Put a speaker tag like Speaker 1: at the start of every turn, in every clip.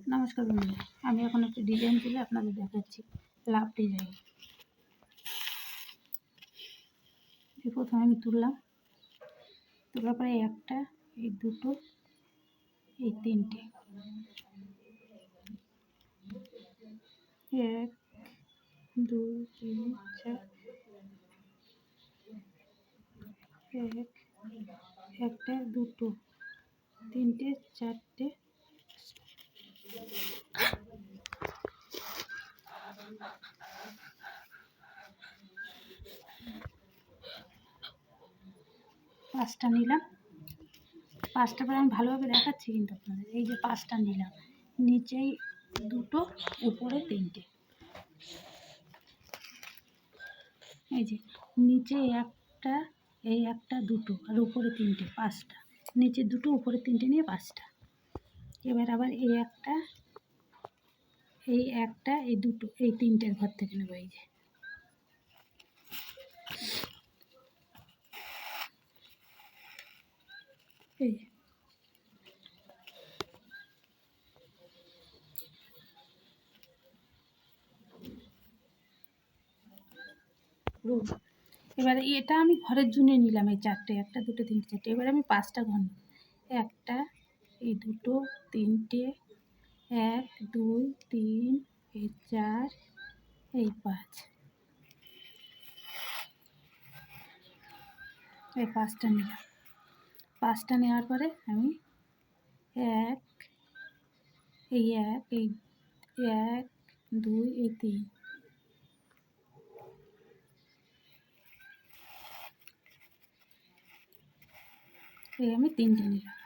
Speaker 1: নমস্কার বন্ধুরা, আমি এখন একটা ডিজাইন তুলে আপনাদের দেখাচ্ছি। লাভ ডিজাইন। প্রথমে আমি তুললাম, তোলার পরে একটা, এই দুটো, এই তিনটে, এক দুই তিন চার, একটা দুটো তিনটে চারটে, পাঁচটা নিলাম। পাঁচটা পরে আমি ভালোভাবে দেখাচ্ছি কিন্তু আপনাদের। এই যে পাঁচটা নিলাম, নিচেই দুটো, উপরে তিনটে। এই যে নিচে একটা, এই একটা দুটো, আর উপরে তিনটে, পাঁচটা। নিচে দুটো, উপরে তিনটে নিয়ে পাঁচটা। এবার আবার এই একটা, এই একটা, এই দুটো, এই তিনটের ঘর থেকে নেবো। এই যে এই এবার এটা আমি ঘরের জন্য নিলাম, এই চারটে, একটা দুটো তিনটে চারটে। এবার আমি পাঁচটা ঘর নেব। একটা, এই দুটো, তিনটে, এক দুই তিন, এই চার, এই পাঁচ। এই পাঁচটা নিলাম। পাঁচটা নেওয়ার পরে আমি এক, এই এক, এই এক দুই, এই তিন, এই আমি তিনটে নিলাম।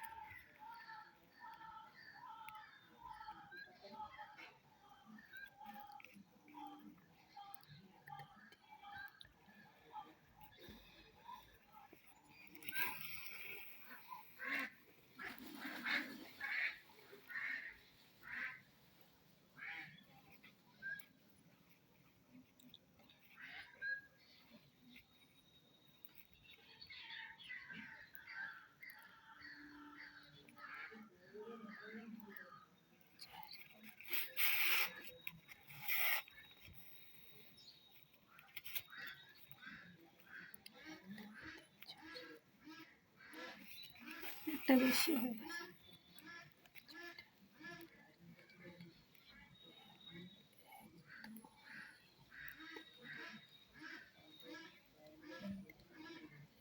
Speaker 1: একটা বেশি হয়ে গেছে।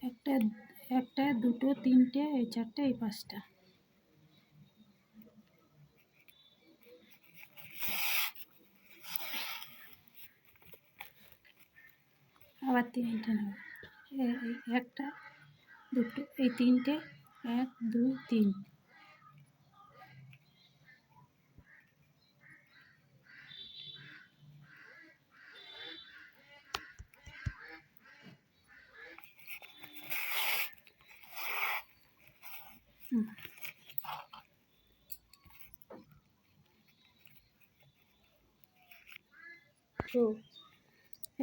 Speaker 1: একটা, একটা দুটো তিনটে, এই চারটে, এই পাঁচটা। আবার তিনটে নেব। একটা দুটো, এই তিনটে, এক দুই তিন। তো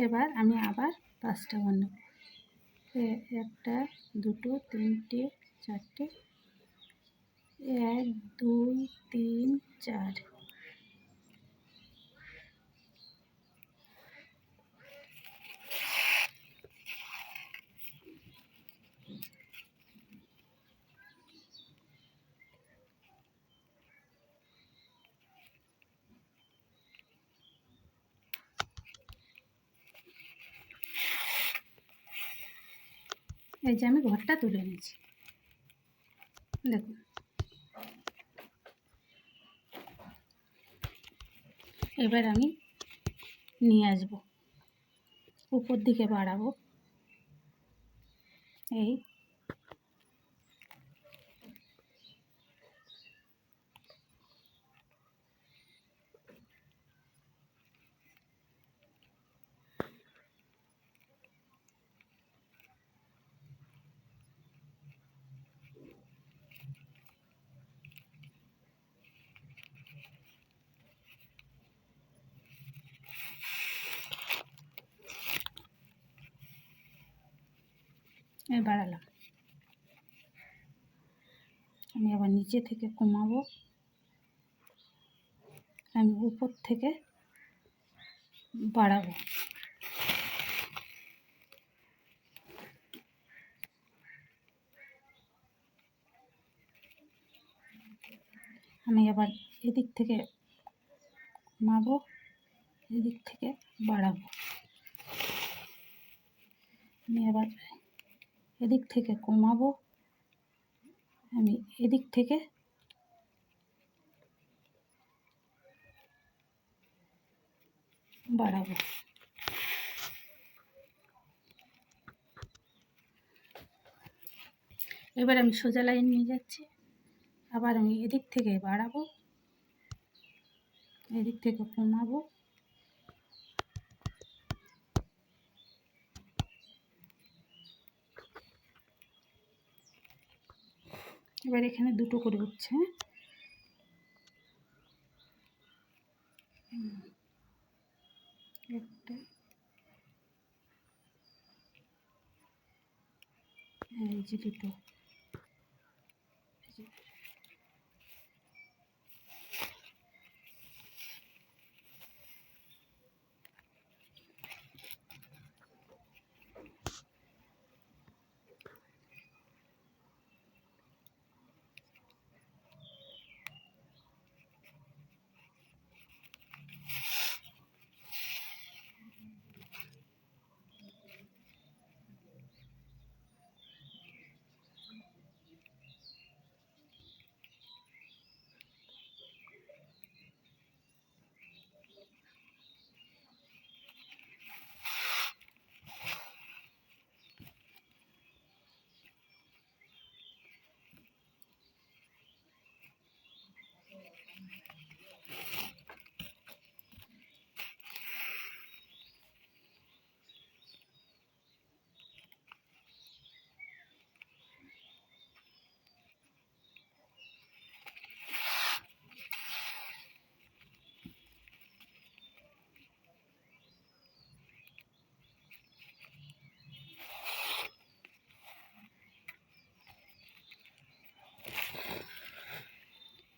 Speaker 1: এবার আমি আবার পাঁচটা ঘর নেব। একটা দুটো তিনটে চারটে, এক দুই তিন চার। এই যে আমি ঘরটা তুলে নিয়েছি, দেখুন। এবার আমি নিয়ে আসবো, উপর দিকে বাড়াবো। এই বাড়ালাম। আমি আবার নিচে থেকে কমাবো। আমি উপর থেকে বাড়াবো। আমি আবার এদিক থেকে কমাবো, এদিক থেকে বাড়াবো। আমি আবার এদিক থেকে কমাবো, আমি এদিক থেকে বাড়াবো। এবার আমি সোজা লাইন নিয়ে যাচ্ছি, আবার আমি এদিক থেকে বাড়াবো, এদিক থেকে কমাবো। এবার এখানে দুটো করে উঠছে, একটা, এই যে দুটো।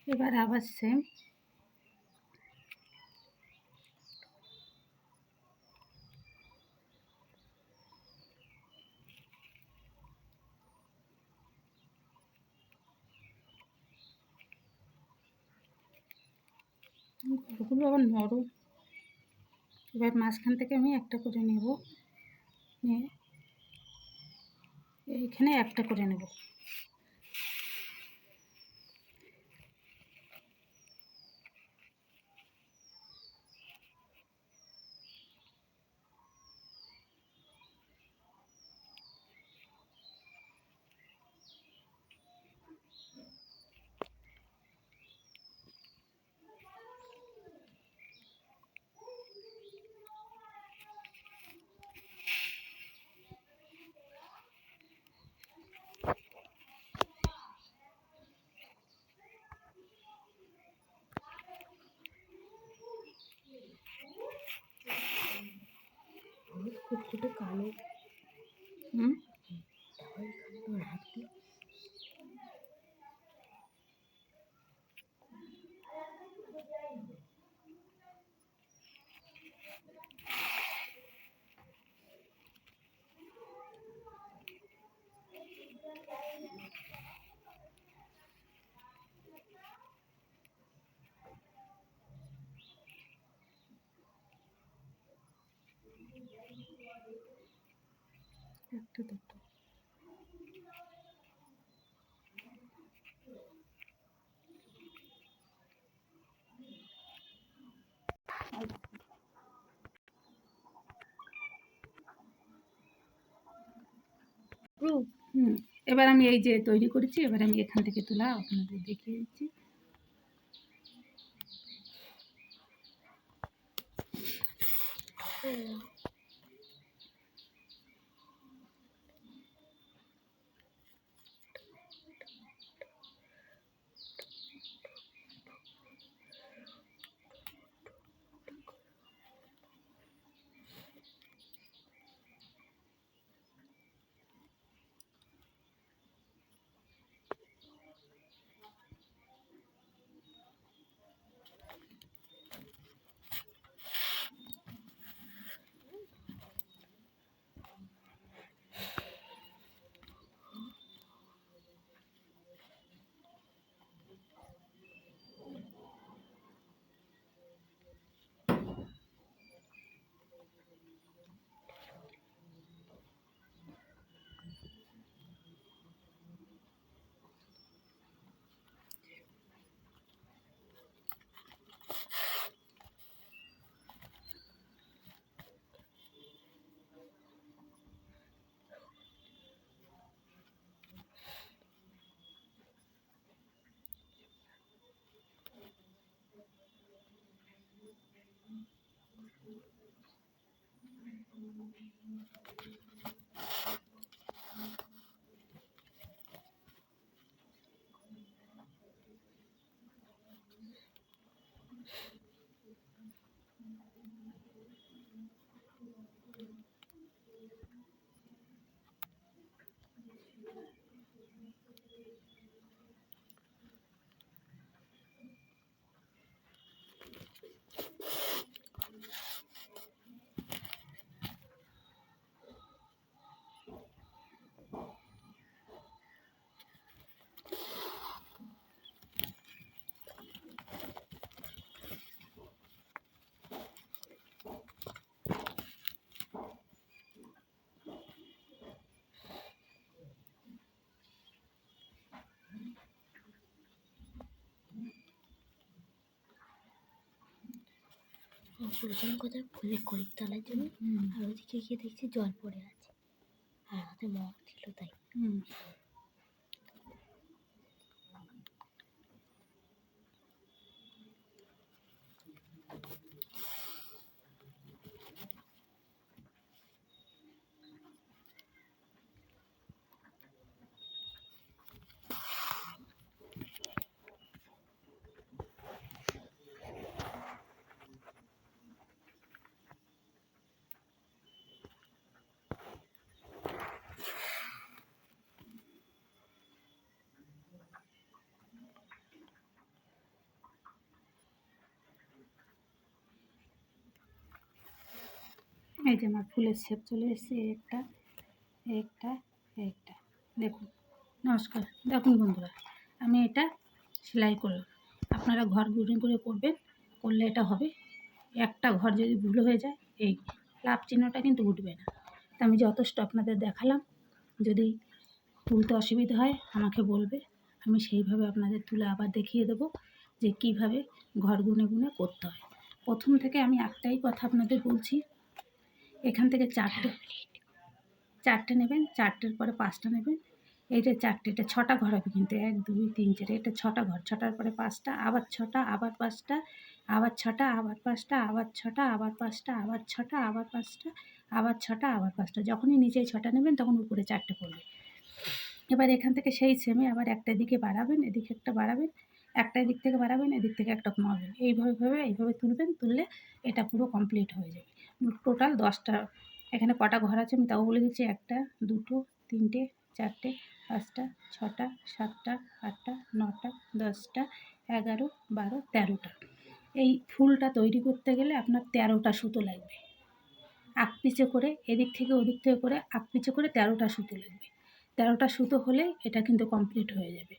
Speaker 1: এবার আবার সেম ঘরগুলো আবার নরম। এবার মাঝখান থেকে আমি একটা করে নেব, নিয়ে এইখানে একটা করে নেব।
Speaker 2: কুটকুটে কালো
Speaker 1: হুম, একটা দুটো। হুম, এবার আমি এই যে তৈরি করেছি, এবার আমি এখান থেকে তুলা আপনাদের দেখিয়ে দিচ্ছি।
Speaker 2: প্রথম কথা ফুলে খরিদ তোলার জন্য, আর ওদিকে গিয়ে দেখছি জল পড়ে আছে, আর হাতে মগ ছিল তাই।
Speaker 1: এই যে আমার ফুলের শেপ চলে এসেছে, একটা একটা একটা দেখুন। নমস্কার, দেখুন বন্ধুরা, আমি এটা সেলাই করলাম। আপনারা ঘর ঘুরে করে করবেন, করলে এটা হবে। একটা ঘর যদি ভুল হয়ে যায়, এই লাভ চিহ্নটা কিন্তু উঠবে না। তা আমি যথেষ্ট আপনাদের দেখালাম। যদি তুলতে অসুবিধা হয় আমাকে বলবে, আমি সেইভাবে আপনাদের তুলে আবার দেখিয়ে দেবো যে কীভাবে ঘর গুনে গুনে করতে হয়। প্রথম থেকে আমি একটাই কথা আপনাদের বলছি, এখান থেকে চারটে নেবেন, চারটের পরে 5টা নেবেন। এইটা চারটে, এটা 6টা ঘর হবে কিন্তু, 1 2 3 4, এটা 6টা ঘর। 6টার পরে 5টা, আবার 6টা, আবার 5টা, আবার 6টা, আবার 5টা, আবার 6টা, আবার 5টা, আবার 6টা, আবার 5টা, আবার 6টা, আবার 5টা। যখনই নিচে 6টা নেবেন তখন উপরে 4টে পড়বে। এবার এখান থেকে সেই সেমে আবার একটা দিকে বাড়াবেন, এদিকে একটা বাড়াবেন, একটা এদিক থেকে বাড়াবেন, এদিক থেকে একটা কমাবেন। এইভাবে তুলবেন, তুললে এটা পুরো কমপ্লিট হয়ে যাবে। টোটাল 10টা। এখানে কটা ঘর আছে আমি তাও বলে দিচ্ছি, 1টা 2টো 3টে 4টে 5টা 6টা 7টা 8টা 9টা 10টা 11 12 13টা। এই ফুলটা তৈরি করতে গেলে আপনার 13টা সুতো লাগবে। আকপিচে করে এদিক থেকে ওদিক থেকে করে আকপিচে করে 13টা সুতো লাগবে। 13টা সুতো হলে এটা কিন্তু কমপ্লিট হয়ে যাবে।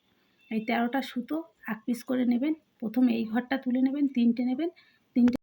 Speaker 1: এই 13টা সুতো আকপিচ করে নেবেন। প্রথম এই ঘরটা তুলে নেবেন, 3টে নেবেন, 3টে